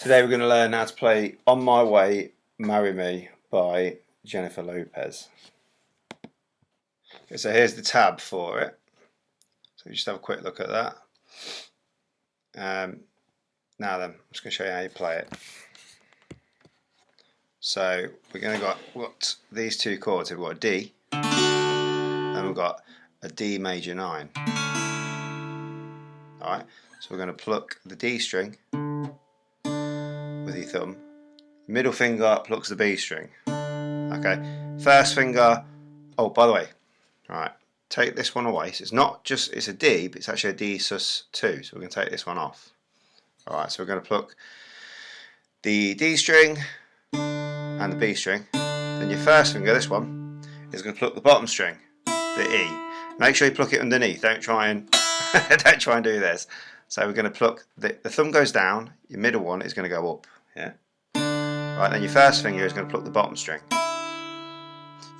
Today we're going to learn how to play On My Way, Marry Me by Jennifer Lopez. Okay, so here's the tab for it. So just have a quick look at that. Now then, I'm just going to show you how you play it. So we're going to got these two chords. We've got a D, and we've got a D major 9. Alright, so we're going to pluck the D string with your thumb. Middle finger plucks the B string. Okay, first finger. Oh, by the way, alright, take this one away. So it's not just, it's a D, but it's actually a D sus2. So we're going to take this one off. Alright, so we're going to pluck the D string and the B string. Then your first finger, this one, is going to pluck the bottom string, the E. Make sure you pluck it underneath. Don't try and don't try and do this. So we're going to pluck the thumb goes down. Your middle one is going to go up. Yeah. Right. Then your first finger is going to pluck the bottom string.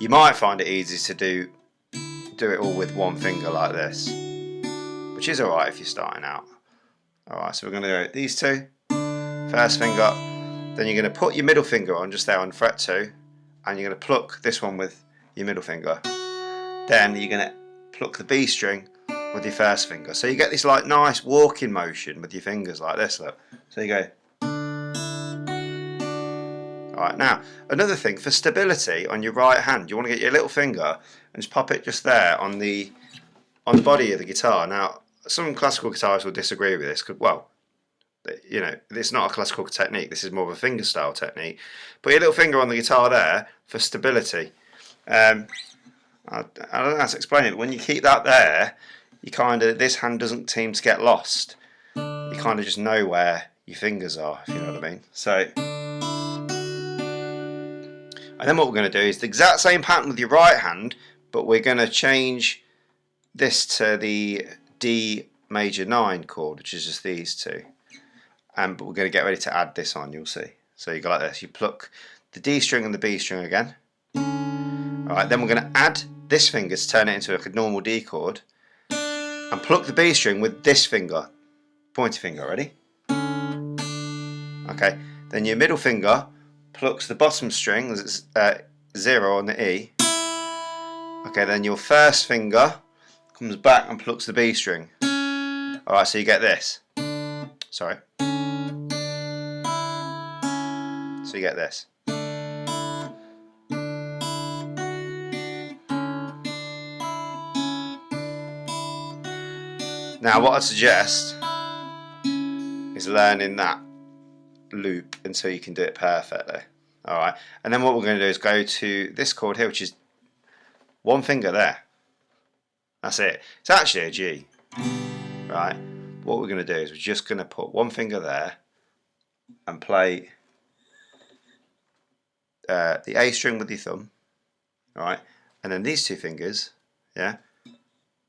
You might find it easy to do it all with one finger like this, which is alright if you're starting out. Alright. So we're going to go these two. First finger. Then you're going to put your middle finger on just there on fret 2, and you're going to pluck this one with your middle finger. Then you're going to pluck the B string with your first finger. So you get this like nice walking motion with your fingers like this, look. So you go. Alright, now another thing for stability on your right hand, you want to get your little finger and just pop it just there on the body of the guitar. Now some classical guitarists will disagree with this because, well, you know, it's not a classical technique, this is more of a finger style technique. Put your little finger on the guitar there for stability. I don't know how to explain it, but when you keep that there, you kind of, this hand doesn't seem to get lost. You kind of just know where your fingers are, if you know what I mean. So, and then what we're going to do is the exact same pattern with your right hand, but we're going to change this to the D major 9 chord, which is just these two. But we're going to get ready to add this on, you'll see. So you go like this, you pluck the D string and the B string again. Alright, then we're going to add this finger to turn it into like a normal D chord, and pluck the B string with this finger, pointer finger, ready? Okay, then your middle finger plucks the bottom string, there's 0 on the E. Okay, then your first finger comes back and plucks the B string. Alright, so you get this. Sorry. So you get this. Now what I'd suggest is learning that loop until you can do it perfectly. Alright, and then what we're going to do is go to this chord here, which is one finger there. That's it. It's actually a G. Right, what we're going to do is we're just going to put one finger there and play the A string with your thumb. Alright, and then these two fingers, yeah,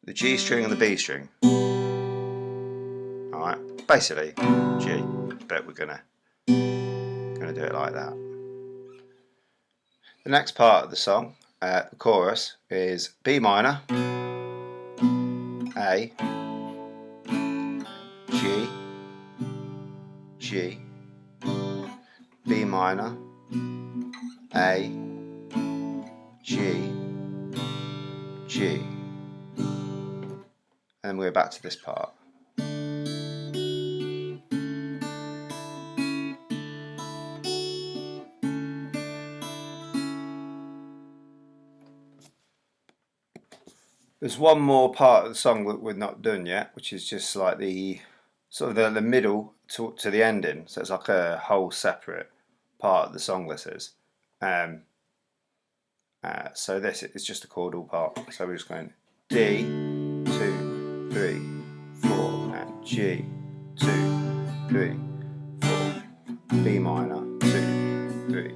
the G string and the B string. Alright, basically G, but we're gonna do it like that. The next part of the song, the chorus, is B minor, A, G, G, B minor, A, G, G, and then we're back to this part. There's one more part of the song that we're not done yet, which is just like the sort of the middle to the ending. So it's like a whole separate part of the song, this is. So this is just a chordal part. So we're just going D, 2, 3, 4, and G, 2, 3, 4, B minor, 2, 3,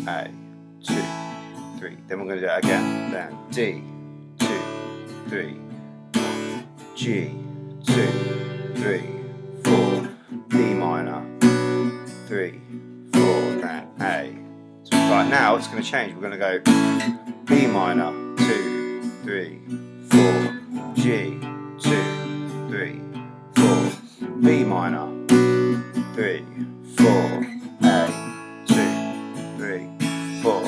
A, 2, 3. Then we're going to do it again. Then D, 2, 3, 4, G, 2, 3, 4, B minor, 3, 4, then A. So right now it's going to change. We're going to go B minor, 2, 3, 4, G, 2, 3, 4, B minor, 3, 4, A, 2, 3, 4,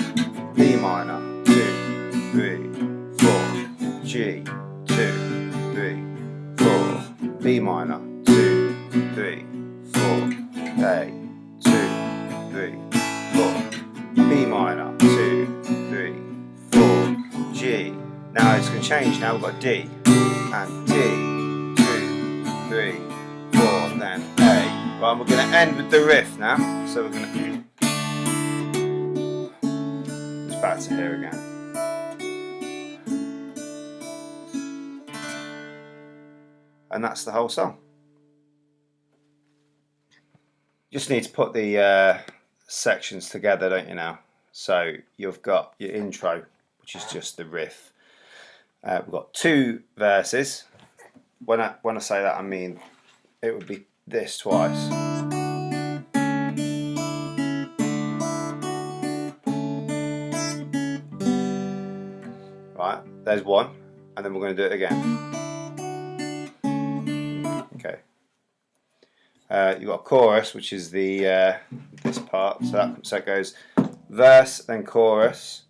B minor, 2, 3, 4, G, 2, 3, 4, B minor, 2, 3, 4, A, 2, 3, 4, B minor, 2, 3, 4, G. Now it's going to change. Now we've got D and D, 2, 3, 4, then A. Right, we're going to end with the riff now. So we're going to. It's back to here again. And that's the whole song. You just need to put the sections together, don't you now? So you've got your intro, which is just the riff. We've got 2 verses. When I say that, I mean it would be this twice. Right, there's one, and then we're going to do it again. Okay. You've got a chorus, which is the this part. So it goes verse, then chorus,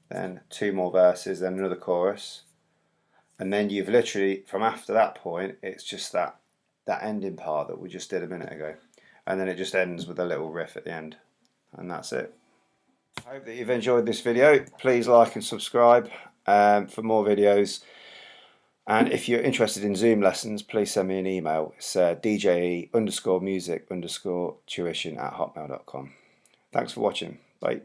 then 2 more verses, then another chorus, and then you've literally, from after that point, it's just that ending part that we just did a minute ago, and then it just ends with a little riff at the end, and that's it. I hope that you've enjoyed this video. Please like and subscribe for more videos. And if you're interested in Zoom lessons, please send me an email. It's dje_music_tuition@hotmail.com. Thanks for watching. Bye.